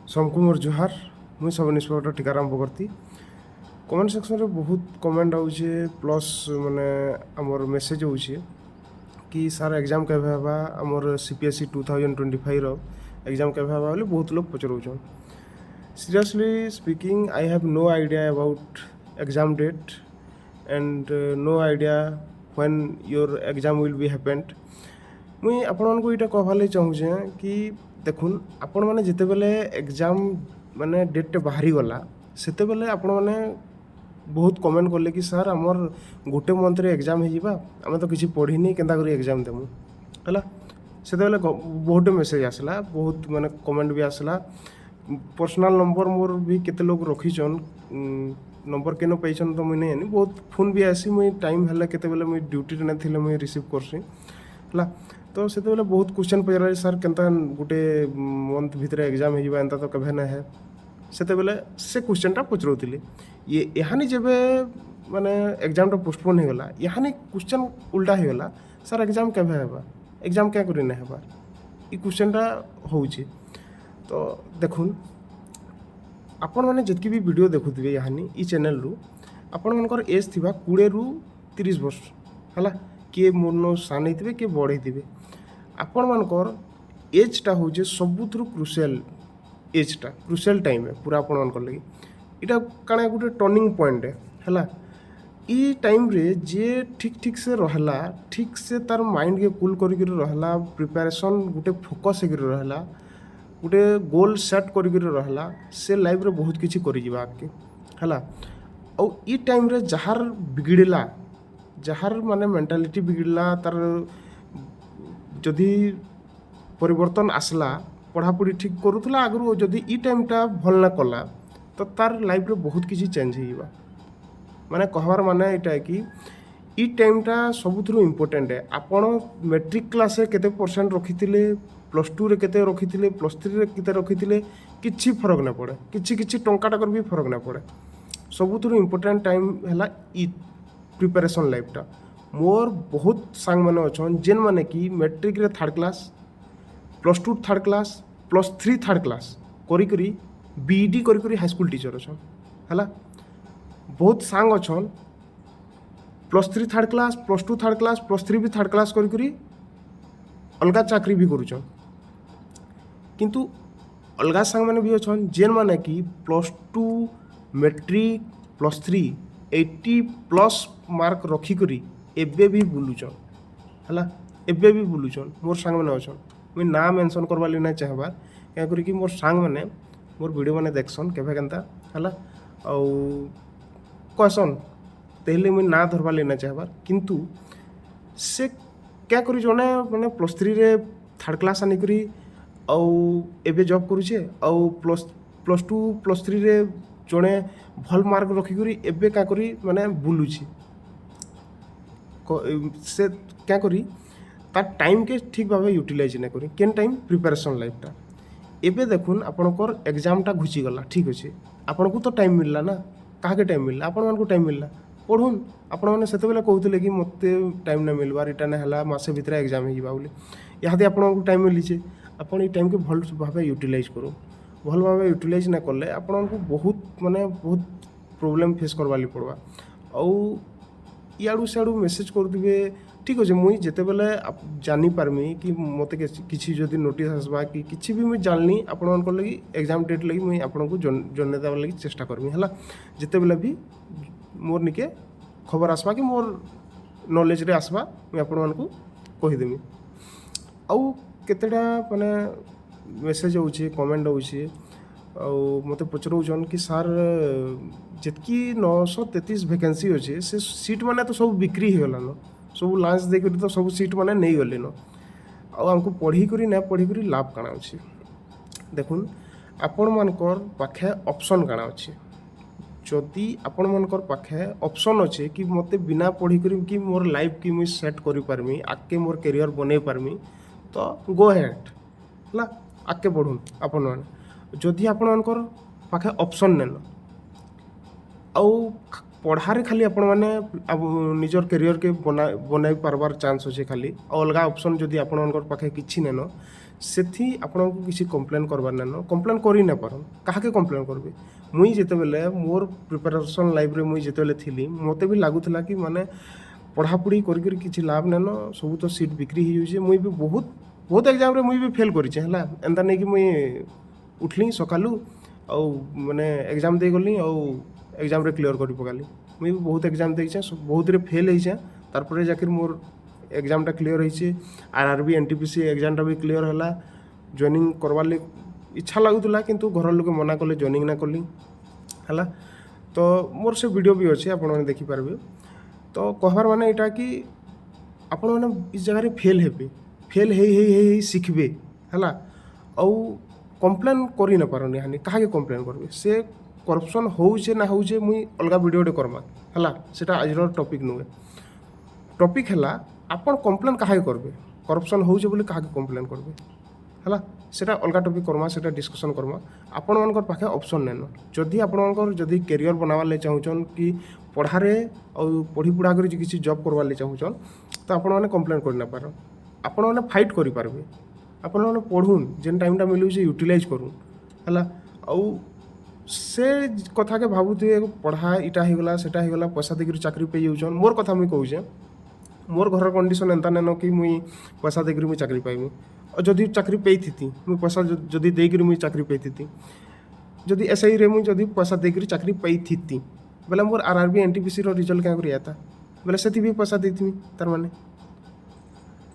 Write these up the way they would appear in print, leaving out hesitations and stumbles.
सबको मोर जुहार मुई sub inspector Tikaram Bagarti comment section रे बहुत कमेंट आउचे प्लस माने आमर मेसेज होउचे कि सार एग्जाम केबे हेबा आमर सीपीएसई 2025 रो एग्जाम केबे हेबा बोली बहुत लोग पचरउछन। Seriously speaking I have no idea about exam date and no idea when your exam will be happened. मुई आपण मानकु इटा कहबार लागि चाहूचे कि देखुन आपण माने जेते बेले एग्जाम माने डेट बाहरी गला सेते बेले आपण माने बहुत कमेंट करले कि सर आमर गोटे मंथ रे एग्जाम हे जिबा आमे तो किछि पढ़िनी केनता करी एग्जाम देमु हला सेते बेले बहुत मेसेज आसला बहुत माने कमेंट भी आसला पर्सनल नंबर मोर भी केते लोग रखिछन नंबर केनो पैछन तो मुई नै बहुत फोन भी आसी मुई टाइम हला केते बेले मुई ड्यूटी रे नै थिले मुई रिसीव करसी हला तो से बहुत क्वेश्चन पचार सर केनता गोटे मंथ भितर एग्जाम हो जाए एंता तो कभे ना है से से क्वेश्चनटा पचरौली ये यहाँ जब माने एग्जामटा पोस्टपोन हो गला यहाँ क्वेश्चन उल्टा हो गला सर एग्जाम केभे हेबा एग्जाम क्या करी ना हेबा ये क्वेश्चनटा होउची। तो देखुन आपण माने जितकी भी वीडियो देखुथिबे यहाँ ई चैनल रु आपण मनकर एज थिबा 20 रु 30 वर्ष हला किए मोरनो सान होइथिबे किए बड़ होइथिबे आपण मानकर एजटा होचे सबुथरु क्रुशियल एजटा क्रुशियल टाइम है पूरा आपण मानकर लगी इटा काना गोटे टर्निंग पॉइंट है हला ई टाइम रे जे ठीक से रहला ठीक से तार माइंड के कूल करिक रहला प्रिपरेशन गोटे फोकस होकर रहला गोटे गोल सेट करिक रहला से लाइफ रे बहुत किछि करि जिबा आके हला औ ई टाइम रे जहार बिगड़ला जहार माने मेंटालिटी बिगड़ला तार जदि परिवर्तन आसला पढ़ापढ़ी ठीक करूला आगु जदि ई टाइमटा भल ना कला तो तार लाइफ रे बहुत किसी चेंज हो माने कहबार माने यहाँ है कि ई टाइमटा सबुथु इम्पोर्टेंट है आपण मैट्रिक क्लास रे केते परसेंट रखिथिले प्लस 2 रे केते रखिथिले प्लस 3 रे केते रखिथिले किछि फरक ना पड़े किछि टंका टाकर भी फरक ना पड़े सबुथु इम्पोर्टेंट टाइम है ई प्रिपरेशन लाइफटा मोर बहुत सांग मैंने अच्छन जेन मैंने कि मैट्रिक रे third class plus 2 third class plus 3 third class करी करी बीईडी करी करी हाई स्कूल टीचर अच्छन हला बहुत सांग अच्छन plus 3 third class plus 2 third class plus 3 भी थर्ड क्लास करी करी अलगा चाकरी भी करूछन किंतु अलगा सांग मैंने भी अच्छन जेन मैंने कि plus 2 matric plus 3 80 plus mark रखी करी एबे भी बुलुचन हला एबे भी बुलुचन मोर सांग मैंने अच्छन मुझे ना मेंशन करवा ना चाहबार क्या करी कि मोर सांग मैंने मोर वीडियो मैंने देखसन केभे केनता हला आउ कहसन तेहले मुझे ना धरवा ना चाहबार किंतु से क्या करी जने माने प्लस 3 रे थर्ड क्लास आनी करी आउ एबे जॉब करूछे आउ प्लस 2 प्लस 3 रे जने भल मार्क रखी करी एबे का करी माने बुलुची से क्या करी तार टाइम के ठीक भाव यूटिलाइज ना करी केन टाइम प्रिपरेशन लाइफटा एबे देखुन आपनकर एग्जामटा घुची गला ठीक अच्छे आपन को तो टाइम मिलला ना कहा टाइम मिलला आपण मान को टाइम मिलला पढ़ुन आपण मैंने से कहते कि मत टाइम ना मिलबार इटा ना है मसे भितर एग्जाम हो बोली यहाँ आपको टाइम मिलीचे आपन ये टाइम के भल भाव यूटिलाइज करूँ भल भाव यूटिलाइज ना कले आपन को बहुत माने बहुत प्रोब्लेम फेस करवा पड़वा आउ इयाड़ू सियाड़ू मेसेज करुवे ठीक अच्छे मुई जिते बेले जानी पारमी कि मत किसी जदि नोटिस आसबा कि किसी भी मुझे जाननी आपण मान लगी एग्जाम डेट लगी मुई आपण को जन देवा लगी चेष्टा करमी है जिते बेले भी मोर निके खबर आसबा कि मोर नॉलेज रे आसबा मुई आपण मान को कहीदेमी आउ केतेटा माने मेसेज होउछे कमेंट होउछे आउ मते पचरौछन कि सर जितकी 933 वैकेंसी अच्छे से सीट माने तो सब बिक्री हो गलान सब लांच देकर तो सब सीट माने नहीं गले न आमको पढ़ी करी ना पढ़ी करी लाभ काना अच्छे देखुन आपण मानकर पाखे ऑप्शन काना अच्छे जदि आपण मानकर पाखे ऑप्शन अच्छे कि मते बिना पढ़ी करी कि मोर लाइफ की मुझे सेट करि पारमी आके मोर करियर बनै पारमी तो गो हेड हला आके पढ़ुन आपण माने जदि आपण मानकर पाखे ऑप्शन नेन आउ पढ़ारे खाली आपण मैंने निजर कैरियर के बनाई पार्बार चान्स अच्छे खाली अलग ऑप्शन जदि आपण पाखे किसी नेन से आपन को किसी कम्प्लेन करबार नेन कम्प्लेन करी ना पारन काहे कम्प्लेन करबे मुई जेतेबेले मोर प्रिपरेशन लाइफ रे मुई जेतेबेले थिली मते भी लागुथला कि माने पढ़ापढ़ी करी किसी लाभ नेन सब तो सीट बिक्री हो जाए मुई भी बहुत बहुत एग्जाम रे मुई भी फेल करिछे हला एंता नहीं कि मुई उठली सकालू आ माने एग्जाम दे गली आ एग्जाम रे क्लियर करी पकाली मुई भी बहुत एग्जाम देइछे बहुत रे फेल होइछे तार पर जाकर मोर एग्जामटा क्लियर होइछे आरआरबी एनटीपीसी एग्जामटा भी क्लियर होला जॉइनिंग करवार ले इच्छा लागुला किंतु घर लोक मना कले जॉइनिंग ना कली हला तो मोर से वीडियो भी अच्छे आपण माने देखि पारबे तो कहबार माने एटा कि आपण माने इस जगह फेल हेबे फेल हे शिखबे हला आउ कम्प्लेन करि न पारनी हानि काहे कम्प्लेन करबे से करप्शन होउछे ना होउछे मुई अलगा वीडियोटे करमा हला सेटा आजर टॉपिक नुहे टॉपिक हला आपण कम्प्लेन काहे करबे करप्शन होउछे बोली काहे कम्प्लेन करबे हला सेटा अलगा टॉपिक करमा सेटा डिस्कशन करमा आपण मानकर पाखे ऑप्शन नेन जदि आपण मानकर जदि करियर बनावार ले चाहुचन कि पढ़ारे और पढ़ी पुढ़ा कर किसी जॉब करवार ले चाहुचन तो आपण माने कम्प्लेन कर ना पार आपण माने फाइट करि पारबे आपण माने पढ़ुन जेन टाइमटा मिलु जे यूटिलाइज करूँ हला आउ से कथा के भाबुथे पढ़ा इटा हो गला सेटा हो गला पैसा देकर चाकरी पे जाउछन मोर कथा मुई कहूछे मोर घर कंडीशन एंता नेन कि मुई पैसा देकर मुई चाकरी पाइबी और जदि चाकरी पेइथिति मुई पैसा जदि देकर मुई चाकरी पेइथिति जदि एसआई रे मुई जदि पैसा देकर चाकरी पेइथिति बेले मोर आरआरबी एनटीपीसी रो रिजल्ट क्या करिया था बेले सेति भी पैसा देथिमी तार माने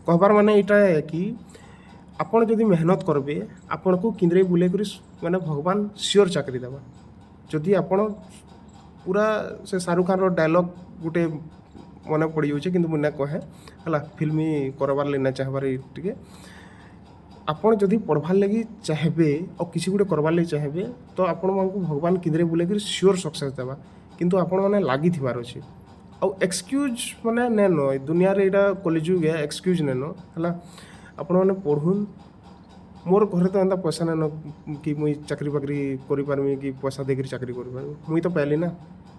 कहबार माने इटा है कि आपण जदि मेहनत करबे आपण को किंद्रे बुले करी माने भगवान श्योर चाकरी देबा जदि आपण पूरा से शाहरुख खान रो डायलॉग गुटे मने पड़ी जाउछे किंतु मुना कहे हला फिल्मी करबार लेना चाहबार टिके आपण जदि पढ़वार लगी चाहबे और किसी गुटे करबार लगी चाहबे तो आपण मानकु भगवान किंद्रे बुले करी श्योर सक्सेस देबा किंतु आपण माने लागि थिबार अछि और एक्सक्यूज माने नेनो दुनिया रे एटा कलिजुग है एक्सक्यूज नेनो हला आपण माने पढ़ुन मोर घरे तो एंता पैसा नेनो कि मुई चाकरी बाकरी करि पारमी कि पैसा देकर चाकरी करि पारमी मुई तो पाइली ना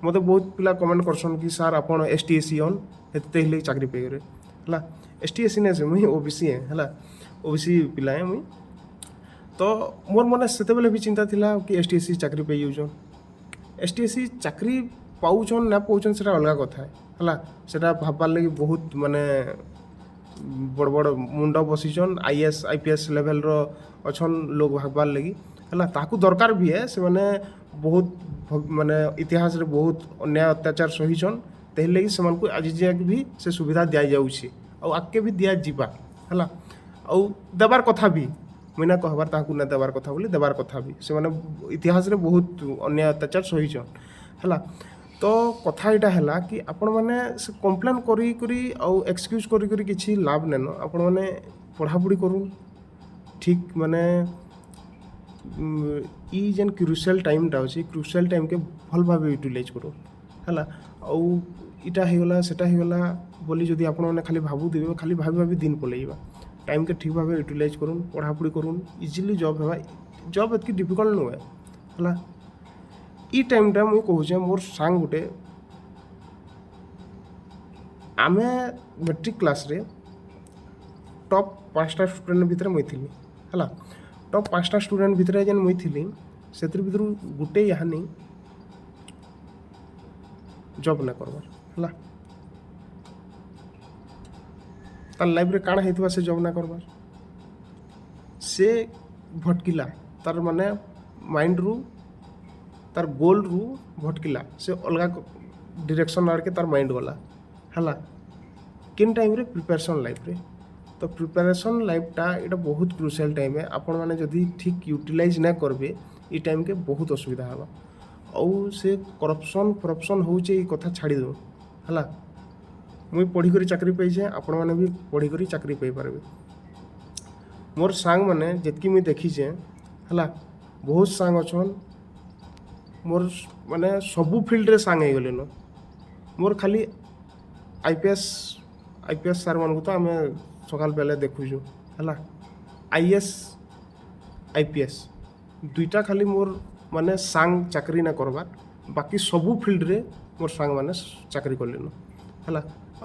मते बहुत पिला कमेंट करसन कि सर आपण एसटीएससी ऑन हेते हेले चाकरी पे करे हला एसटीएससी ने से मुई ओबीसी है हला ओबीसी पिला है मुई तो मोर मने सेते बेले भी चिंता थिला कि एसटीएससी चाकरी पे यूजन एसटीएससी चाकरी पाउछन ना पाउछन सेटा अलगा कथा है हला सेटा भाबबार लगी बहुत माने बड़ बड़ मुंड बसीचन आईएएस आईपीएस लेवल रो अछन लोग भागबार लगी हला ताकू दरकार भी है से माने बहुत माने इतिहास रे बहुत अन्याय अत्याचार सहीचन तेह लगी समान को आज जाक भी से सुविधा दिया जाउछि और आके भी दिया जीवा हला और देबार कथा भी मैंने कहबार ताकू ना देबार कथा बोली देबार कथा भी से माने इतिहास रे बहुत अन्याय अत्याचार सहीचन हला तो कथा इटा है कि आपण मैंने कम्प्लेन करी करी और एक्सक्यूज करी करी किसी लाभ नेन आपण मैंने पढ़ापढ़ी करूँ ठीक माने ई जेन क्रुशियल टाइमटा अच्छे क्रुशियल टाइम के भल भाव यूटिलाइज करूँ है इटा होगला सेटा होगला बोली जदि आपण मैंने खाली भावु देवे खाली भाभी भाभी दिन पलैबा टाइम के ठीक भाव यूटिलाइज करूँ पढ़ापढ़ी करूँ इजिली जॉब है जॉब एतकी डिफिकल्ट नुहे है ई टाइमटा मुझे कहूँ मोर सांग गुटे आमे मैट्रिक क्लास रे टॉप 5टा स्टूडेंट भितर मुई थिली हला टॉप 5टा स्टूडेंट भितर जेन मुई थिली सेतिर भितर गुटे यानी जॉब ना करबार हला तार लाइफ रे काण हेतबा से जॉब ना करबार से भटकिला तार माने माइंड रू तार गोल रू भटकिला से अलग डायरेक्शन आड़ के तार माइंड गला हला किन टाइम रे प्रिपरेशन लाइफ रे तो प्रिपरेशन लाइफटा एटा बहुत क्रुशियल टाइम है आपण माने जदि ठीक यूटिलाइज ना करबे ई टाइम के बहुत असुविधा हवा और से करप्शन होचे ई कथा छाड़ी दो हला मुई पढ़ी करी चाकरी पाई जे आपण माने भी पढ़ी करी चाकरी पाई पारबे मोर सांग माने जेतकी मुई देखी जे हला बहुत सांग अछन मोर माने सबू फील्ड रे सांग हो गले न मोर खाली आईपीएस सार मान को तो आम सकाल बेले देखुछु है आईएएस आईपीएस दुईटा खाली मोर माने सांग चाकरी ना करबार बाकी सबू फिल्ड मोर सांग मैंने चाकरी कलेन है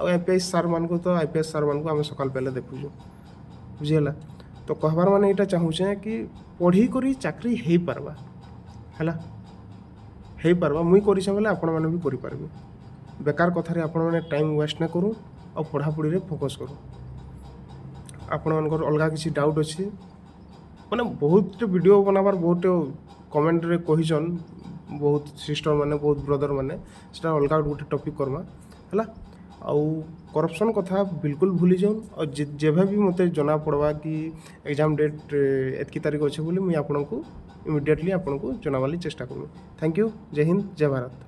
आईपीएस सार मान तो आईपीएस सार मान आम सकाल पहले देखुँ बुझीगला तो कहबार माने यहाँ चाहूचे कि पढ़ी करी चाकरी हो पार्बा है हो पार्बा मुई करी बोले आपण मैंने भी करें बेकार कथार आपण मैंने टाइम वेस्ट ना करूँ आ पढ़ापढ़ी रे फोकस करूँ आपण मानकर अलग किसी डाउट अच्छी माने बहुत वीडियो बनाबार बहुत कमेंट रे कहिजन बहुत सिस्टर माने बहुत ब्रदर माने सेटा अलग गोटे टॉपिक करमा है आउ करप्शन कथा बिल्कुल भूली जाऊन और जेभे भी मते जना पड़वा कि एग्जाम डेट एतकी तारीख अच्छे बोली मुझे आपको इमिडिएटली आपको जनावाली चेष्टा करूँ। Thank you. जय हिंद जय भारत।